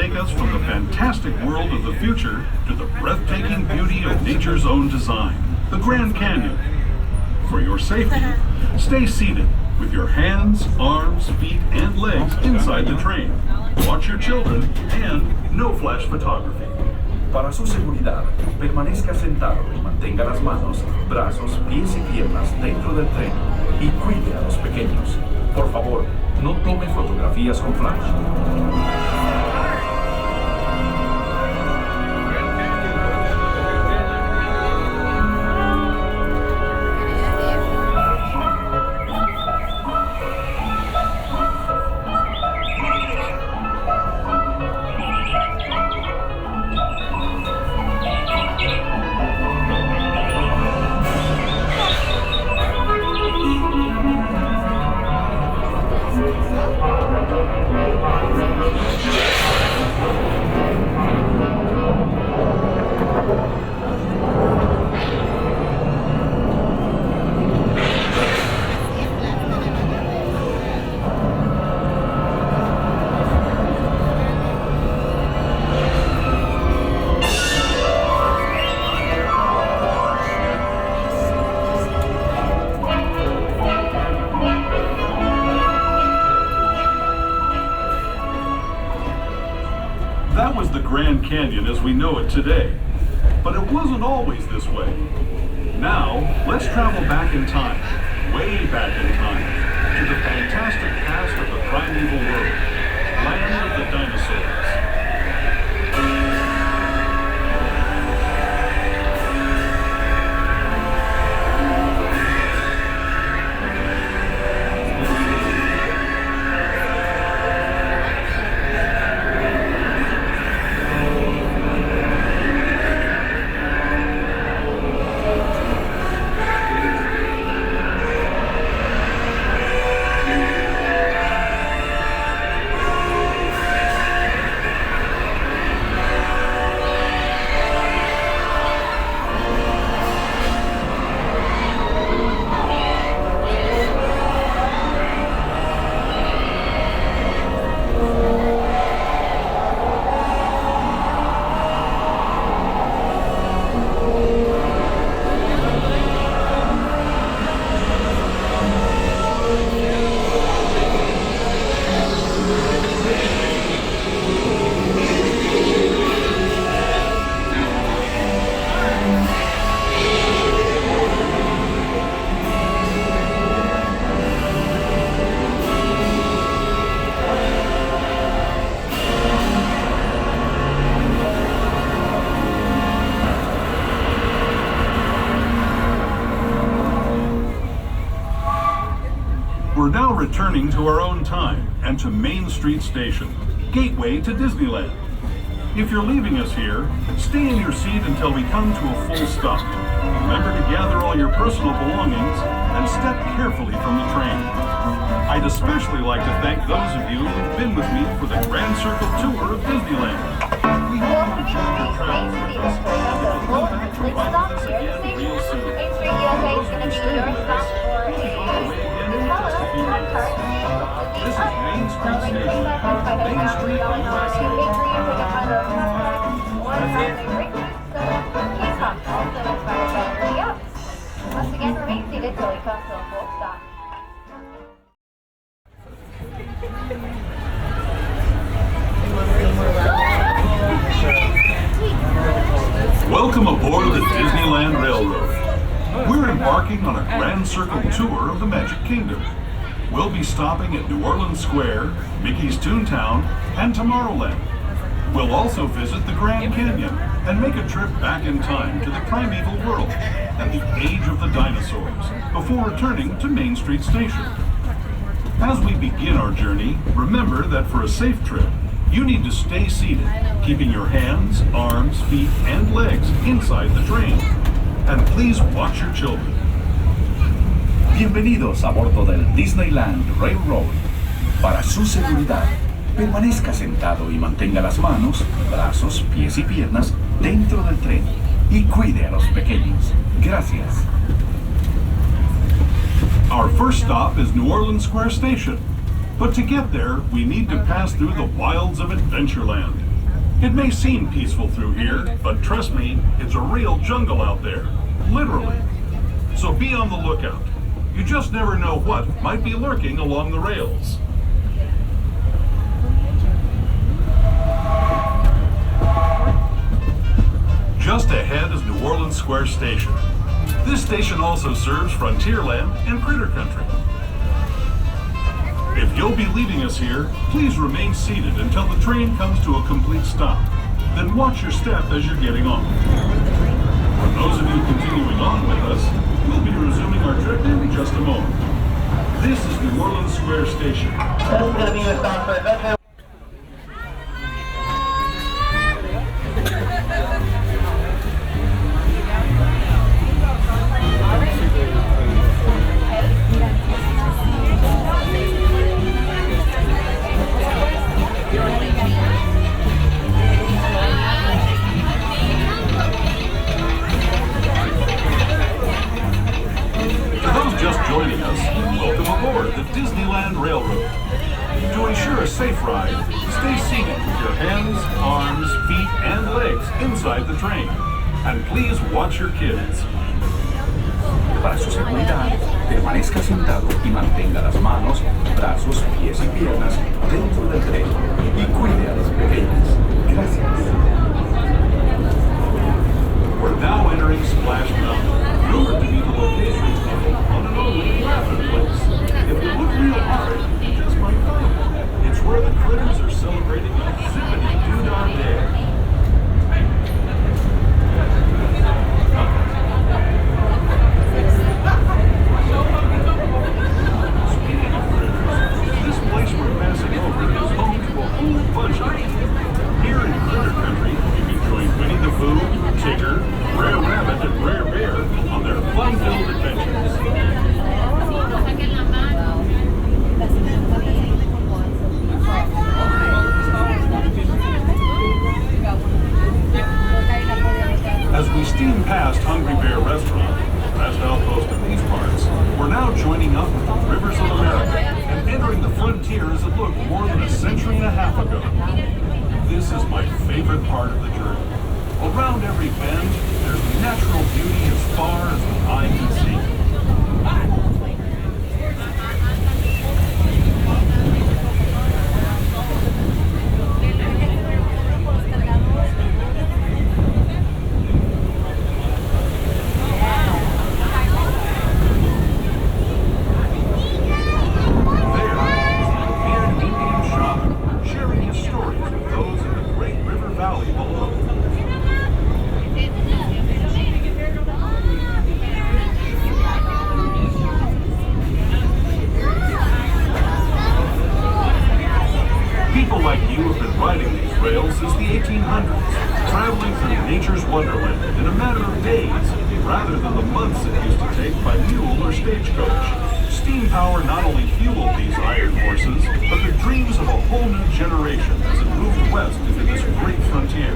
take us from the fantastic world of the future to the breathtaking beauty of nature's own design, the Grand Canyon. For your safety, stay seated with your hands, arms, feet, and legs inside the train. Watch your children and no flash photography. Para su seguridad, permanezca sentado y mantenga las manos, brazos, pies y piernas dentro del tren y cuide a los pequeños. Por favor, no tome fotografías con flash. That was the Grand Canyon as we know it today, but it wasn't always this way. Now, let's travel back in time, way back in time, to the fantastic past of the primeval world, land of the dinosaurs. We're now returning to our own time and to Main Street Station, gateway to Disneyland. If you're leaving us here, stay in your seat until we come to a full stop. Remember to gather all your personal belongings and step carefully from the train. I'd especially like to thank those of you who've been with me for the Grand Circle tour of Disneyland. We hope you enjoyed your travels with us and that you'll come back to ride with us again real soon. For those of you still with us, we'll be on our way again in just a few minutes. This is Main Street Station, Main Street, Once again, remain seated till we come to a full stop. Welcome aboard the Disneyland Railroad. We're embarking on a Grand Circle tour of the Magic Kingdom. We'll be stopping at New Orleans Square, Mickey's Toontown, and Tomorrowland. We'll also visit the Grand Canyon and make a trip back in time to the primeval world and the age of the dinosaurs before returning to Main Street Station. As we begin our journey, remember that for a safe trip, you need to stay seated, keeping your hands, arms, feet, and legs inside the train. And please watch your children. Bienvenidos a bordo del Disneyland Railroad. Para su seguridad, permanezca sentado y mantenga las manos, brazos, pies y piernas dentro del tren y cuide a los pequeños. Gracias. Our first stop is New Orleans Square Station, but to get there, we need to pass through the wilds of Adventureland. It may seem peaceful through here, but trust me, it's a real jungle out there. Literally. So be on the lookout. You just never know what might be lurking along the rails. Just ahead is New Orleans Square Station. This station also serves Frontierland and Critter Country. If you'll be leaving us here, please remain seated until the train comes to a complete stop. Then watch your step as you're getting on. For those of you continuing on with us, we'll be resuming our trip in just a moment. This is New Orleans Square Station. This is going to be your stop for Adventure. Joining us, welcome aboard the Disneyland Railroad. To ensure a safe ride, stay seated with your hands, arms, feet, and legs inside the train. And please watch your kids. Para su seguridad, permanezca sentado y mantenga las manos, brazos, pies y piernas dentro del tren y cuide a los pequeños. Gracias. We're now entering Splash Mountain, rumored to be the location of the one and only Laughing Place. If you look real hard, you just might find it. It's where the critters are celebrating a zippity-doo-dah day. Speaking of critters, this place we're passing over is home to a whole bunch of them. Here in Critter Country, you can join Winnie the Pooh, Tigger, Brer Rabbit, and Brer Bear on their fun-filled adventures. As we steam past Hungry Bear Restaurant, the best outpost in these parts, we're now joining up with the Rivers of America and entering the frontier as it looked more than a century and a half ago. This is my favorite part of the journey. Around every bend, there's natural beauty as far as the eye can see. Since the 1800s, traveling through nature's wonderland in a matter of days, rather than the months it used to take by mule or stagecoach. Steam power not only fueled these iron horses, but the dreams of a whole new generation as it moved west into this great frontier.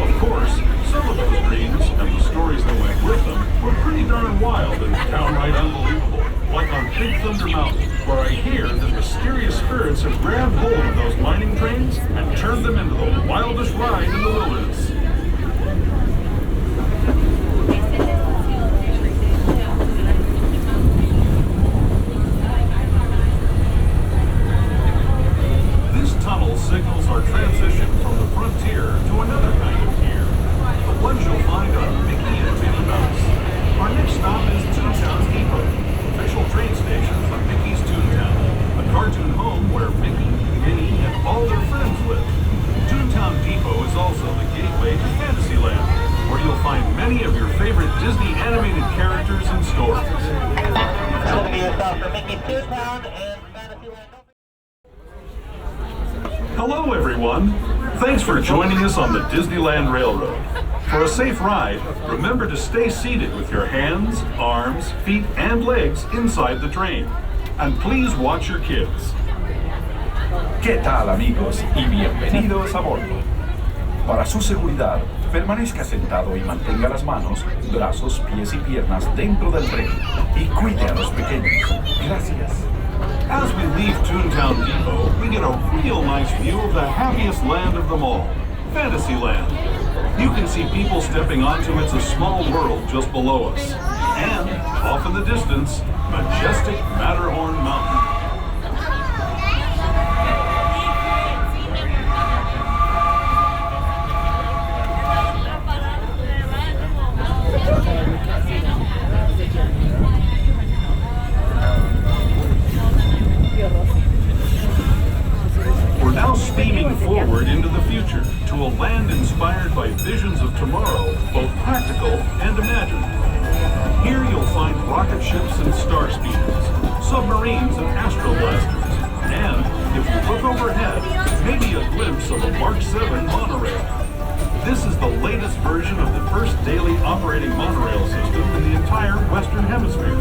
Of course, some of those dreams and the stories that went with them were pretty darn wild and downright unbelievable. Like on Big Thunder Mountain, where I hear that mysterious spirits have grabbed hold of those mining trains and turned them into the wildest ride in the wilderness. This tunnel signals our transition from the frontier to another kind of gear, the ones you'll find on Mickey and Minnie Mouse. Our next stop is Toontown Depot, official train station for Mickey's Toontown, a cartoon home where Mickey, Minnie, and all their friends live. Toontown Depot is also the gateway to Fantasyland, where you'll find many of your favorite Disney animated characters and stories. It's going to be your stop for Mickey's Toontown and Fantasyland. Hello everyone! Thanks for joining us on the Disneyland Railroad. For a safe ride, remember to stay seated with your hands, arms, feet, and legs inside the train. And please watch your kids. ¿Qué tal, amigos? Y bienvenidos a bordo. Para su seguridad, permanezca sentado y mantenga las manos, brazos, pies y piernas dentro del tren y cuide a los pequeños. Gracias. As we leave Toontown Depot, we get a real nice view of the happiest land of them all, Fantasyland. You can see people stepping onto It's a Small World just below us. And, off in the distance, majestic Matterhorn Mountain. We're now steaming forward into the future to a land inspired by visions of tomorrow, both practical and imagined. Here you'll find rocket ships and star speeders, submarines and astroblasters, and, if you look overhead, maybe a glimpse of a Mark 7 monorail. This is the latest version of the first daily operating monorail system in the entire Western Hemisphere,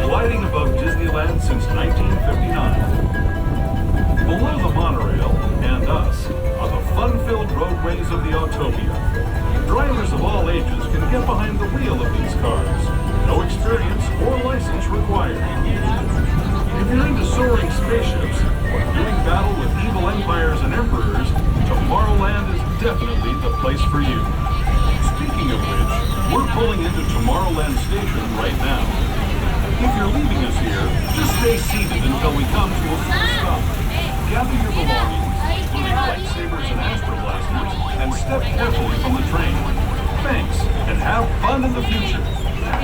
gliding above Disneyland since 1959. Below the monorail, and us, are the fun-filled roadways of the Autopia. Drivers of all ages can get behind the wheel of these cars. No experience or license required. If you're into soaring spaceships or doing battle with evil empires and emperors, Tomorrowland is definitely the place for you. Speaking of which, we're pulling into Tomorrowland Station right now. If you're leaving us here, just stay seated until we come to a full stop. Gather your belongings, including lightsabers and astroblasters, and step carefully from the train. Thanks, and have fun in the future.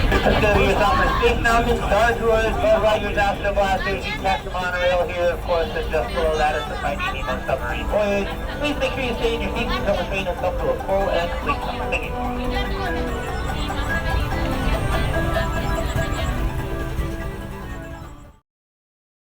Consider yourself a Space Mountain, Star Tours, Buzz Lightyear's Astroblasters. You can catch the monorail here, of course, and just below that is the Finding Nemo submarine voyage. Please make sure you stay in your seats until the train has come to a full and complete stop. Thank you.